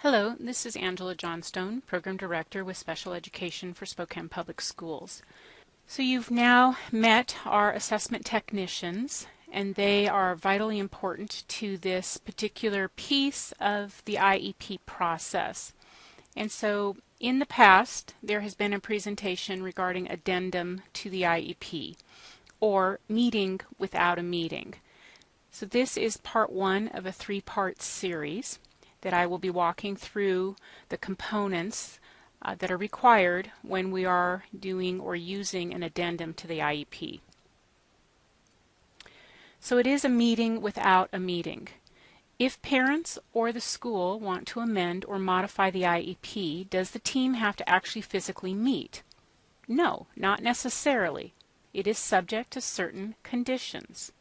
Hello, this is Angela Johnstone, Program Director with Special Education for Spokane Public Schools. So you've now met our assessment technicians, and they are vitally important to this particular piece of the IEP process. And so in the past, there has been a presentation regarding addendum to the IEP, or meeting without a meeting. So this is part one of a three-part series that I will be walking through the components that are required when we are doing or using an addendum to the IEP. So it is a meeting without a meeting. If parents or the school want to amend or modify the IEP, does the team have to actually physically meet? No, not necessarily. It is subject to certain conditions.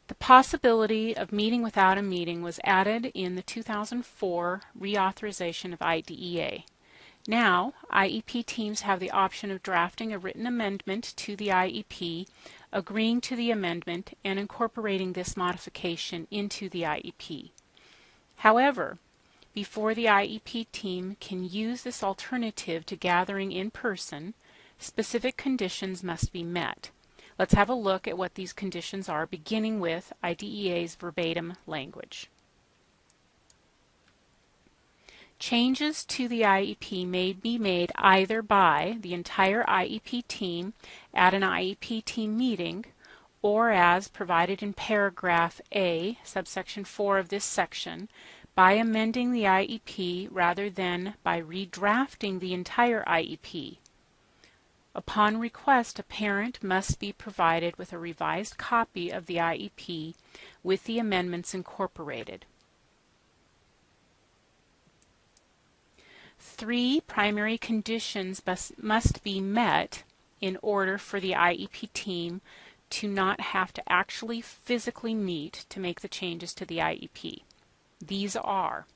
The possibility of meeting without a meeting was added in the 2004 reauthorization of IDEA. Now, IEP teams have the option of drafting a written amendment to the IEP, agreeing to the amendment, and incorporating this modification into the IEP. However, before the IEP team can use this alternative to gathering in person, specific conditions must be met. Let's have a look at what these conditions are, beginning with IDEA's verbatim language. Changes to the IEP may be made either by the entire IEP team at an IEP team meeting, or as provided in paragraph A, subsection 4 of this section, by amending the IEP rather than by redrafting the entire IEP. Upon request, a parent must be provided with a revised copy of the IEP with the amendments incorporated. 3 primary conditions must be met in order for the IEP team to not have to actually physically meet to make the changes to the IEP. These are: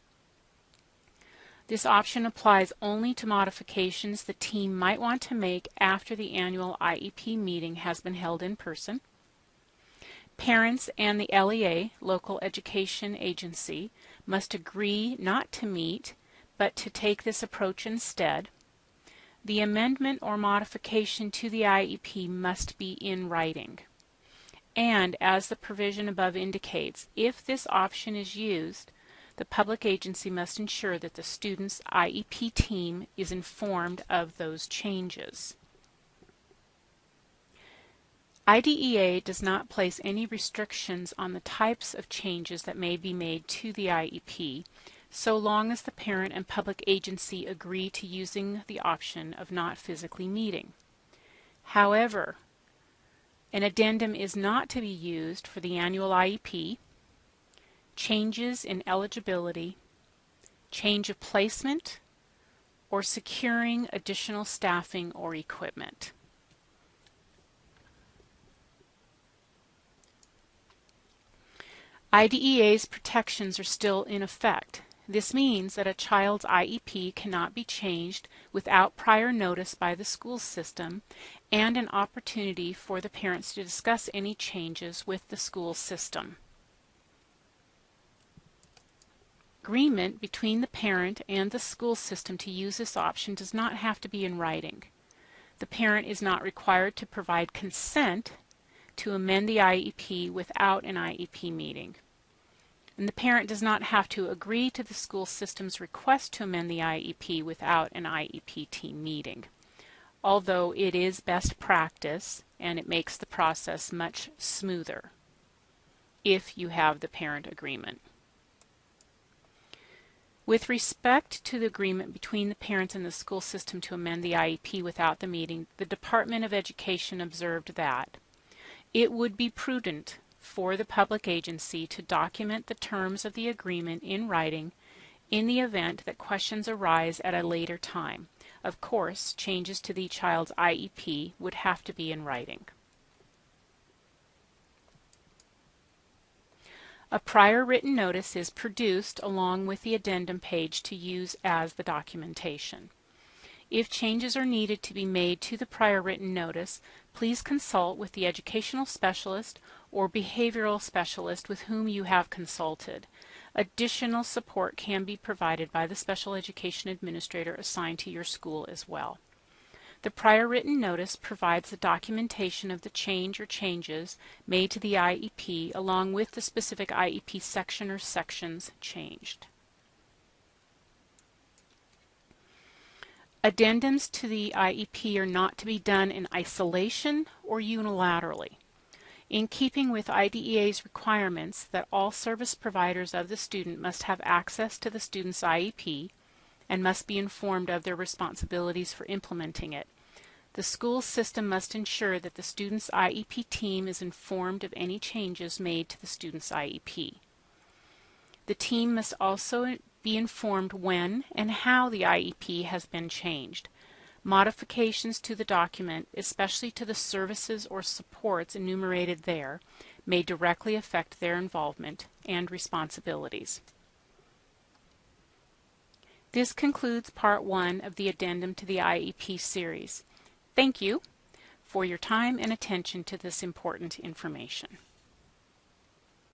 this option applies only to modifications the team might want to make after the annual IEP meeting has been held in person. Parents and the LEA, Local Education Agency, must agree not to meet, but to take this approach instead. The amendment or modification to the IEP must be in writing. And as the provision above indicates, if this option is used, the public agency must ensure that the student's IEP team is informed of those changes. IDEA does not place any restrictions on the types of changes that may be made to the IEP, so long as the parent and public agency agree to using the option of not physically meeting. However, an addendum is not to be used for the annual IEP, changes in eligibility, change of placement, or securing additional staffing or equipment. IDEA's protections are still in effect. This means that a child's IEP cannot be changed without prior notice by the school system and an opportunity for the parents to discuss any changes with the school system. Agreement between the parent and the school system to use this option does not have to be in writing. The parent is not required to provide consent to amend the IEP without an IEP meeting. And the parent does not have to agree to the school system's request to amend the IEP without an IEP team meeting, although it is best practice and it makes the process much smoother if you have the parent agreement. With respect to the agreement between the parents and the school system to amend the IEP without the meeting, the Department of Education observed that it would be prudent for the public agency to document the terms of the agreement in writing in the event that questions arise at a later time. Of course, changes to the child's IEP would have to be in writing. A prior written notice is produced along with the addendum page to use as the documentation. If changes are needed to be made to the prior written notice, please consult with the educational specialist or behavioral specialist with whom you have consulted. Additional support can be provided by the special education administrator assigned to your school as well. The prior written notice provides the documentation of the change or changes made to the IEP along with the specific IEP section or sections changed. Addendums to the IEP are not to be done in isolation or unilaterally. In keeping with IDEA's requirements that all service providers of the student must have access to the student's IEP and must be informed of their responsibilities for implementing it, the school system must ensure that the student's IEP team is informed of any changes made to the student's IEP. The team must also be informed when and how the IEP has been changed. Modifications to the document, especially to the services or supports enumerated there, may directly affect their involvement and responsibilities. This concludes Part 1 of the Addendum to the IEP series. Thank you for your time and attention to this important information.